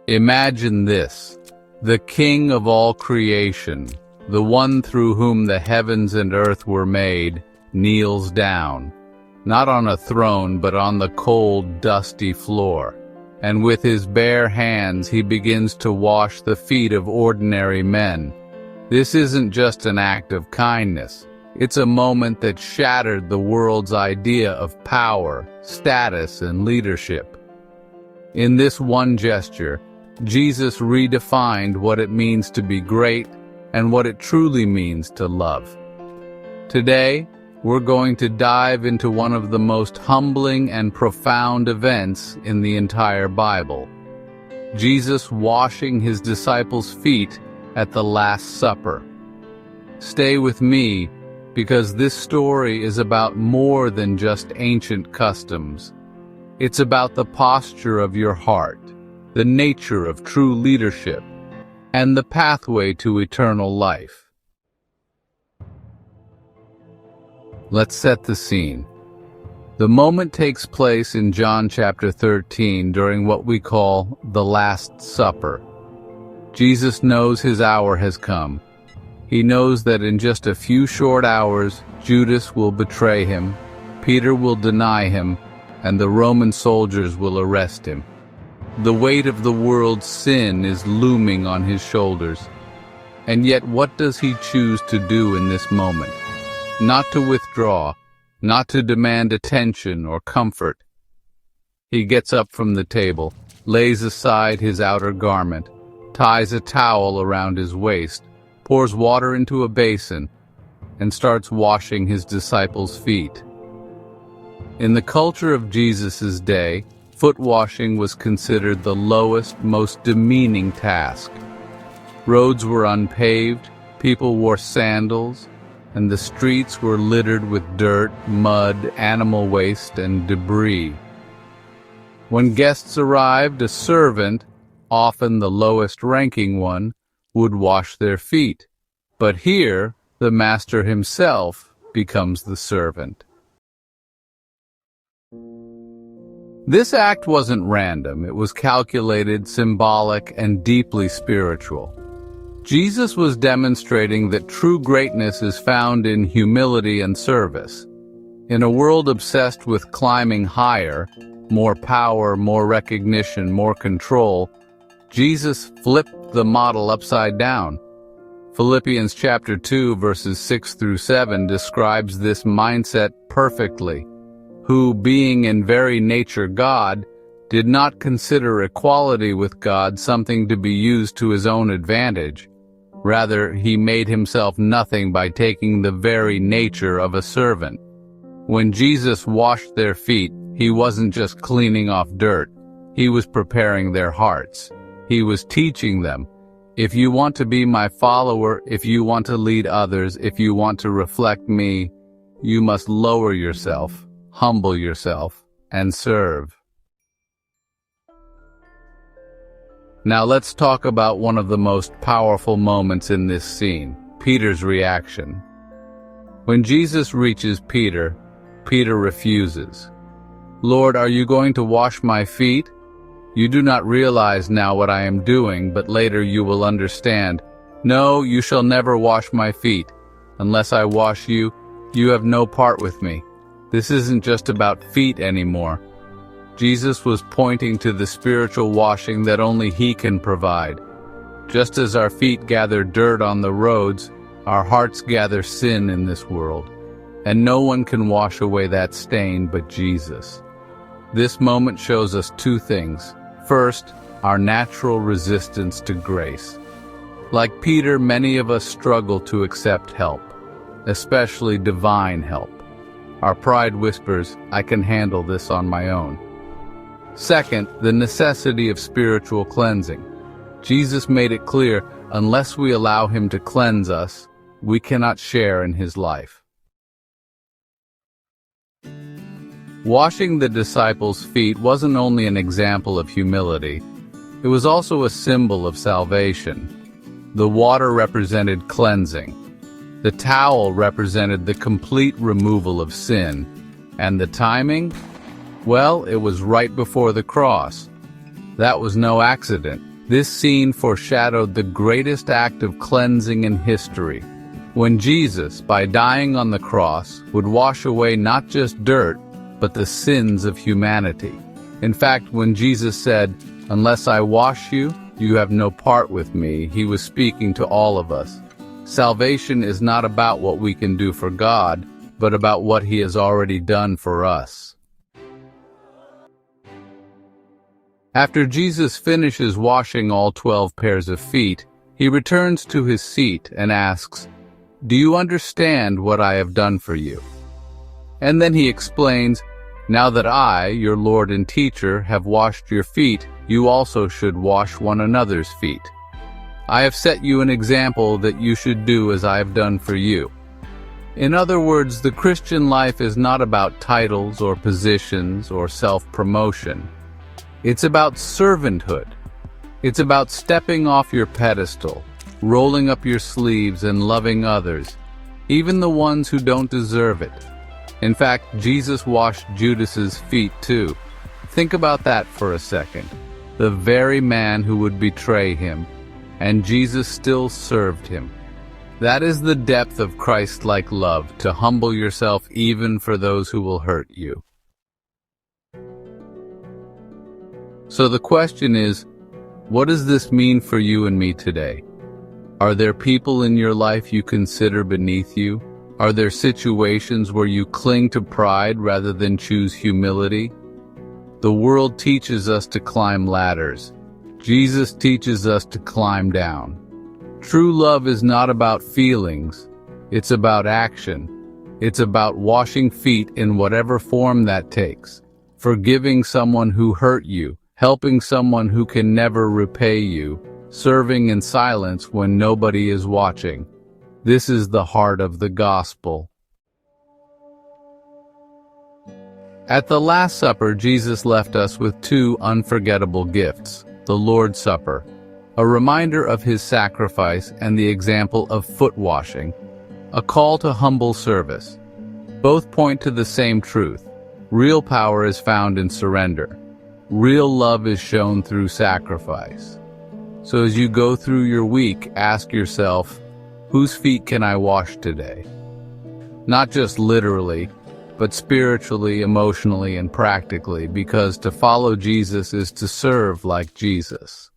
Imagine this: the King of all creation, the one through whom the heavens and earth were made, kneels down, not on a throne but on the cold, dusty floor, and with his bare hands he begins to wash the feet of ordinary men. This isn't just an act of kindness. It's a moment that shattered the world's idea of power, status, and leadership. In this one gesture, Jesus redefined what it means to be great and what it truly means to love. Today, we're going to dive into one of the most humbling and profound events in the entire Bible: Jesus washing his disciples' feet at the Last Supper. Stay with me, because this story is about more than just ancient customs. It's about the posture of your heart, the nature of true leadership, and the pathway to eternal life. Let's set the scene. The moment takes place in John chapter 13 during what we call the Last Supper. Jesus knows his hour has come. He knows that in just a few short hours, Judas will betray him, Peter will deny him, and the Roman soldiers will arrest him. The weight of the world's sin is looming on his shoulders. And yet, what does he choose to do in this moment? Not to withdraw, not to demand attention or comfort. He gets up from the table, lays aside his outer garment, ties a towel around his waist, pours water into a basin, and starts washing his disciples' feet. In the culture of Jesus' day, foot washing was considered the lowest, most demeaning task. Roads were unpaved, people wore sandals, and the streets were littered with dirt, mud, animal waste, and debris. When guests arrived, a servant, often the lowest-ranking one, would wash their feet. But here, the master himself becomes the servant. This act wasn't random. It was calculated, symbolic, and deeply spiritual. Jesus was demonstrating that true greatness is found in humility and service. In a world obsessed with climbing higher, more power, more recognition, more control, Jesus flipped the model upside down. Philippians chapter 2 verses 6 through 7 describes this mindset perfectly. Who, being in very nature God, did not consider equality with God something to be used to his own advantage. Rather, he made himself nothing by taking the very nature of a servant. When Jesus washed their feet, he wasn't just cleaning off dirt. He was preparing their hearts. He was teaching them, if you want to be my follower, if you want to lead others, if you want to reflect me, you must lower yourself, humble yourself, and serve. Now let's talk about one of the most powerful moments in this scene, Peter's reaction. When Jesus reaches Peter, Peter refuses. "Lord, are you going to wash my feet? You do not realize now what I am doing, but later you will understand. No, you shall never wash my feet. Unless I wash you, you have no part with me." This isn't just about feet anymore. Jesus was pointing to the spiritual washing that only he can provide. Just as our feet gather dirt on the roads, our hearts gather sin in this world. And no one can wash away that stain but Jesus. This moment shows us two things. First, our natural resistance to grace. Like Peter, many of us struggle to accept help, especially divine help. Our pride whispers, "I can handle this on my own." Second, the necessity of spiritual cleansing. Jesus made it clear, unless we allow him to cleanse us, we cannot share in his life. Washing the disciples' feet wasn't only an example of humility, it was also a symbol of salvation. The water represented cleansing. The towel represented the complete removal of sin. And the timing? Well, it was right before the cross. That was no accident. This scene foreshadowed the greatest act of cleansing in history, when Jesus, by dying on the cross, would wash away not just dirt, but the sins of humanity. In fact, when Jesus said, "Unless I wash you, you have no part with me," he was speaking to all of us. Salvation is not about what we can do for God, but about what he has already done for us. After Jesus finishes washing all 12 pairs of feet, he returns to his seat and asks, "Do you understand what I have done for you?" And then he explains, "Now that I, your Lord and teacher, have washed your feet, you also should wash one another's feet. I have set you an example that you should do as I have done for you." In other words, the Christian life is not about titles or positions or self-promotion. It's about servanthood. It's about stepping off your pedestal, rolling up your sleeves and loving others, even the ones who don't deserve it. In fact, Jesus washed Judas's feet too. Think about that for a second. The very man who would betray him, and Jesus still served him. That is the depth of Christ-like love, to humble yourself even for those who will hurt you. So the question is, what does this mean for you and me today? Are there people in your life you consider beneath you? Are there situations where you cling to pride rather than choose humility? The world teaches us to climb ladders. Jesus teaches us to climb down. True love is not about feelings. It's about action. It's about washing feet in whatever form that takes, forgiving someone who hurt you, helping someone who can never repay you, serving in silence when nobody is watching. This is the heart of the gospel. At the Last Supper, Jesus left us with two unforgettable gifts: the Lord's Supper, a reminder of his sacrifice and the example of foot washing, a call to humble service. Both point to the same truth. Real power is found in surrender. Real love is shown through sacrifice. So as you go through your week, ask yourself, whose feet can I wash today? Not just literally, but spiritually, emotionally, and practically, because to follow Jesus is to serve like Jesus.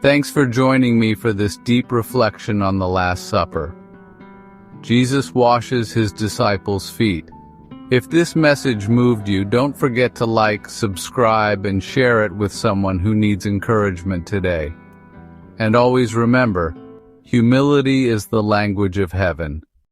Thanks for joining me for this deep reflection on the Last Supper. Jesus washes his disciples' feet. If this message moved you, don't forget to like, subscribe, and share it with someone who needs encouragement today. And always remember, humility is the language of heaven.